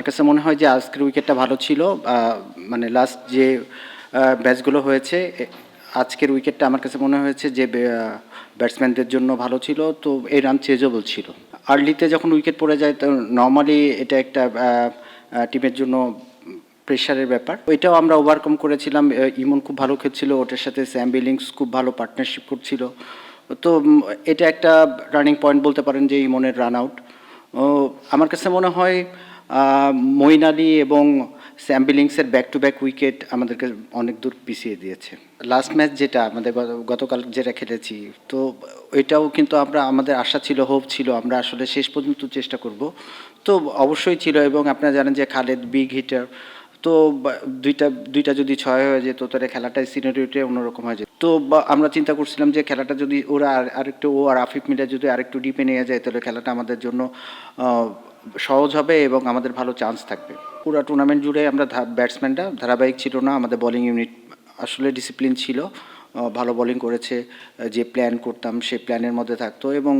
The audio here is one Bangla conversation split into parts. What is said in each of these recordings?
কাছে মনে হয় যে আজকের উইকেটটা ভালো ছিল। মানে লাস্ট যে ম্যাচগুলো হয়েছে আজকের উইকেটটা আমার কাছে মনে হয়েছে যে ব্যাটসম্যানদের জন্য ভালো ছিল, তো এই রান চেজেবল ছিল। আর্লিতে যখন উইকেট পড়ে যায় তো নর্মালি এটা একটা টিমের জন্য প্রেশারের ব্যাপার। ওইটাও আমরা ওভারকাম করেছিলাম। ইমন খুব ভালো খেলছিল, ওটার সাথে স্যাম বিলিংস খুব ভালো পার্টনারশিপ করছিল। তো এটা একটা রানিং পয়েন্ট বলতে পারেন যে ইমনের রান আউট। আমার কাছে মনে হয় মঈন আলী এবং স্যাম বিলিংসের ব্যাক টু ব্যাক উইকেট আমাদেরকে অনেক দূর পিছিয়ে দিয়েছে। লাস্ট ম্যাচ যেটা আমাদের গতকাল যেটা খেলেছি, তো এটাও কিন্তু আমাদের আশা ছিল, হোপ ছিল আমরা আসলে শেষ পর্যন্ত চেষ্টা করব। তো অবশ্যই ছিল, এবং আপনারা জানেন যে খালেদ বিগ হিটার। তো দুইটা যদি ছয় হয়ে যেত তাহলে খেলাটাই সিনারিওটাই অন্যরকম হয়ে যেত। তো আমরা চিন্তা করছিলাম যে খেলাটা যদি ওরা আরেকটু ও আর আফিফ মিলে যদি আরেকটু ডিপে নিয়ে যায় তাহলে খেলাটা আমাদের জন্য সহজ হবে এবং আমাদের ভালো চান্স থাকবে। পুরো টুর্নামেন্ট জুড়ে আমরা ব্যাটসম্যানরা ধারাবাহিক ছিল না, আমাদের বোলিং ইউনিট আসলে ডিসিপ্লিন ছিল, ভালো বোলিং করেছে। যে প্ল্যান করতাম সেই প্ল্যানের মধ্যে থাকতো, এবং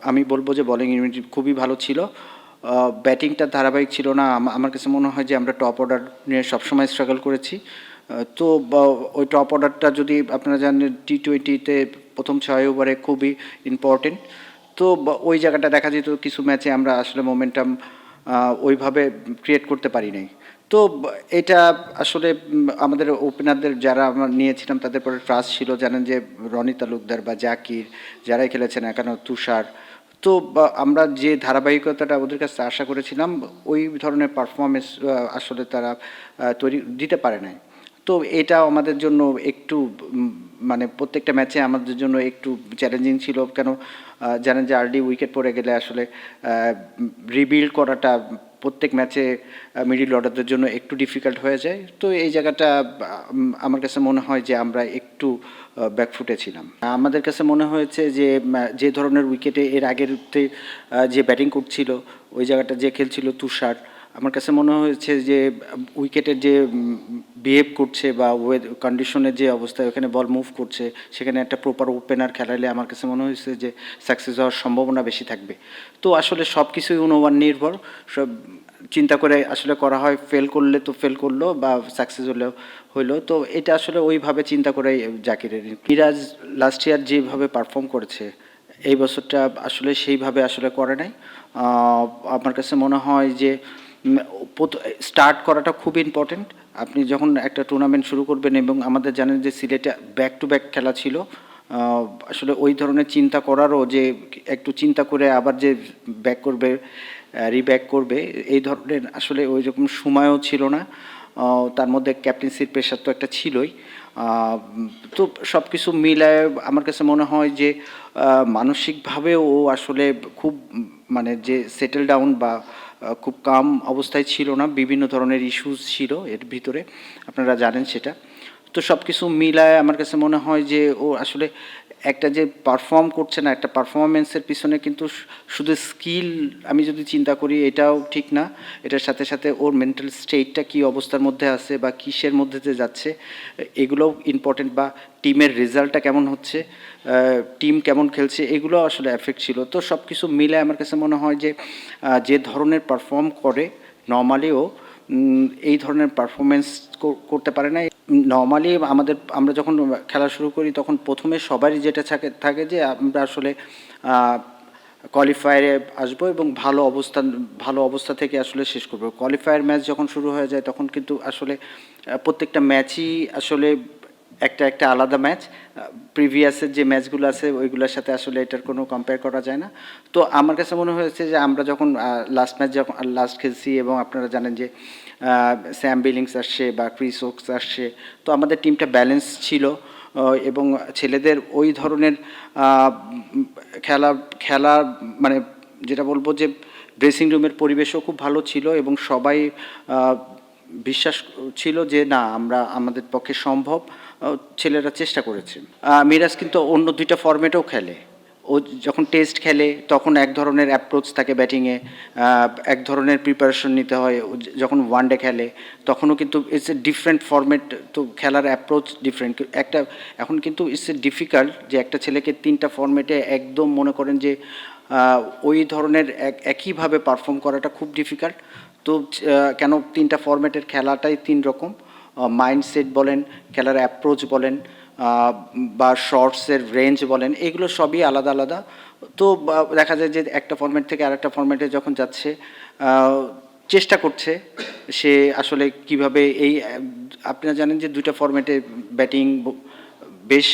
আমি বলবো যে বোলিং ইউনিট খুবই ভালো ছিল। ব্যাটিংটা ধারাবাহিক ছিল না। আমার কাছে মনে হয় যে আমরা টপ অর্ডার নিয়ে সবসময় স্ট্রাগল করেছি। তো ওই টপ অর্ডারটা যদি আপনারা জানেন টি-20-তে প্রথম 6 ওভারে খুবই ইম্পর্টেন্ট। তো ওই জায়গাটা দেখা যেত কিছু ম্যাচে আমরা আসলে মোমেন্টাম ওইভাবে ক্রিয়েট করতে পারি নাই। তো এটা আসলে আমাদের ওপেনারদের যারা আমরা নিয়েছিলাম তাদের পরে ট্রাস্ট ছিল। জানেন যে রনি তালুকদার বা জাকির যারাই খেলেছেন এখনও, তুষার। তো আমরা যে ধারাবাহিকতাটা ওদের কাছে আশা করেছিলাম ওই ধরনের পারফরমেন্স আসলে তারা দিতে পারে নাই। তো এটা আমাদের জন্য একটু মানে প্রত্যেকটা ম্যাচে আমাদের জন্য একটু চ্যালেঞ্জিং ছিল। কেন জানেন যে আর্লি উইকেট পড়ে গেলে আসলে রিবিল্ড করাটা প্রত্যেক ম্যাচে মিডল অর্ডারদের জন্য একটু ডিফিকাল্ট হয়ে যায়। তো এই জায়গাটা আমার কাছে মনে হয় যে আমরা একটু ব্যাকফুটে ছিলাম। আমাদের কাছে মনে হয়েছে যে যে ধরনের উইকেটে এর আগেরতে যে ব্যাটিং করছিল ওই জায়গাটা যে খেলছিল তুষার, আমার কাছে মনে হয়েছে যে উইকেটের যে বিহেভ করছে বা কন্ডিশনের যে অবস্থায় ওখানে বল মুভ করছে, সেখানে একটা প্রপার ওপেনার খেলালে আমার কাছে মনে হয়েছে যে সাকসেস হওয়ার সম্ভাবনা বেশি থাকবে। তো আসলে সব কিছুই অনুমান নির্ভর, সব চিন্তা করে আসলে করা হয়। ফেল করলে তো ফেল করলো, বা সাকসেস হইলো। তো এটা আসলে ওইভাবে চিন্তা করে জাকিরের মিরাজ লাস্ট ইয়ার যেভাবে পারফর্ম করেছে এই বছরটা আসলে সেইভাবে আসলে করে নাই। আমার কাছে মনে হয় যে স্টার্ট করাটা খুব ইম্পর্টেন্ট। আপনি যখন একটা টুর্নামেন্ট শুরু করবেন, এবং আমাদের জানেন যে সিলেটে ব্যাক টু ব্যাক খেলা ছিল, আসলে ওই ধরনের চিন্তা করারও যে একটু চিন্তা করে আবার যে ব্যাক করবে, রিব্যাক করবে, এই ধরনের আসলে ওই রকম সময়ও ছিল না। তার মধ্যে ক্যাপ্টেন্সির প্রেশার তো একটা ছিলই। তো সব কিছু মিলায় আমার কাছে মনে হয় যে মানসিকভাবেও ও আসলে খুব মানে যে সেটেল ডাউন বা খুব কাম অবস্থায় ছিল না। বিভিন্ন ধরনের ইস্যুস ছিল এর ভিতরে, আপনারা জানেন সেটা। তো সব কিছু মিলায় আমার কাছে মনে হয় যে ও আসলে একটা যে পারফর্ম করছে না, একটা পারফরমেন্সের পিছনে কিন্তু শুধু স্কিল আমি যদি চিন্তা করি এটাও ঠিক না। এটার সাথে সাথে ওর মেন্টাল স্টেটটা কী অবস্থার মধ্যে আছে বা কিসের মধ্যে যে যাচ্ছে এগুলোও ইম্পর্টেন্ট, বা টিমের রেজাল্টটা কেমন হচ্ছে, টিম কেমন খেলছে, এগুলো আসলে এফেক্ট ছিল। তো সব কিছু মিলে আমার কাছে মনে হয় যে যে ধরনের পারফর্ম করে নর্মালিও এই ধরনের পারফরমেন্স করতে পারে না। নর্মালি আমরা যখন খেলা শুরু করি তখন প্রথমে সবারই যেটা থাকে যে আমরা আসলে কোয়ালিফায়ারে আসবো এবং ভালো অবস্থা থেকে আসলে শেষ করবো। কোয়ালিফায়ার ম্যাচ যখন শুরু হয়ে যায় তখন কিন্তু আসলে প্রত্যেকটা ম্যাচই আসলে একটা আলাদা ম্যাচ। প্রিভিয়াসের যে ম্যাচগুলো আছে ওইগুলোর সাথে আসলে এটার কোনো কম্পেয়ার করা যায় না। তো আমার কাছে মনে হয়েছে যে আমরা যখন লাস্ট খেলছি, এবং আপনারা জানেন যে স্যাম বিলিংস আসছে বা ক্রিস ওকস আসছে, তো আমাদের টিমটা ব্যালেন্স ছিল। এবং ছেলেদের ওই ধরনের খেলা মানে যেটা বলবো যে ড্রেসিং রুমের পরিবেশও খুব ভালো ছিল, এবং সবাই বিশ্বাস ছিল যে না আমাদের পক্ষে সম্ভব। ছেলেরা চেষ্টা করেছে। মিরাজ কিন্তু অন্য দুইটা ফরম্যাটেও খেলে। ও যখন টেস্ট খেলে তখন এক ধরনের অ্যাপ্রোচ থাকে ব্যাটিংয়ে, এক ধরনের প্রিপারেশন নিতে হয়। যখন ওয়ানডে খেলে তখনও কিন্তু ইটস এ ডিফারেন্ট ফরম্যাট, তো খেলার অ্যাপ্রোচ ডিফারেন্ট। এখন কিন্তু ইটস এ ডিফিকাল্ট যে একটা ছেলেকে তিনটা ফরম্যাটে একদম মনে করেন যে ওই ধরনের একইভাবে পারফর্ম করাটা খুব ডিফিকাল্ট। তো কেন তিনটা ফরম্যাটের খেলাটাই তিন রকম, মাইন্ডসেট বলেন, খেলার অ্যাপ্রোচ বলেন, বা শর্টসের রেঞ্জ বলেন, এগুলো সবই আলাদা আলাদা। তো দেখা যায় যে একটা ফরম্যাট থেকে আরেকটা ফরম্যাটে যখন যাচ্ছে, চেষ্টা করছে সে আসলে কিভাবে এই আপনারা জানেন যে দুইটা ফরম্যাটে ব্যাটিং বেশ,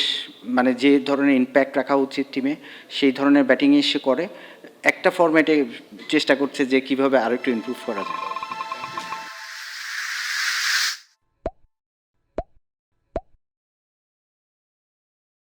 মানে যে ধরনের ইম্প্যাক্ট রাখা উচিত টিমে সেই ধরনের ব্যাটিংই সে করে। একটা ফরম্যাটে চেষ্টা করছে যে কিভাবে আরো একটু ইমপ্রুভ করা যায়।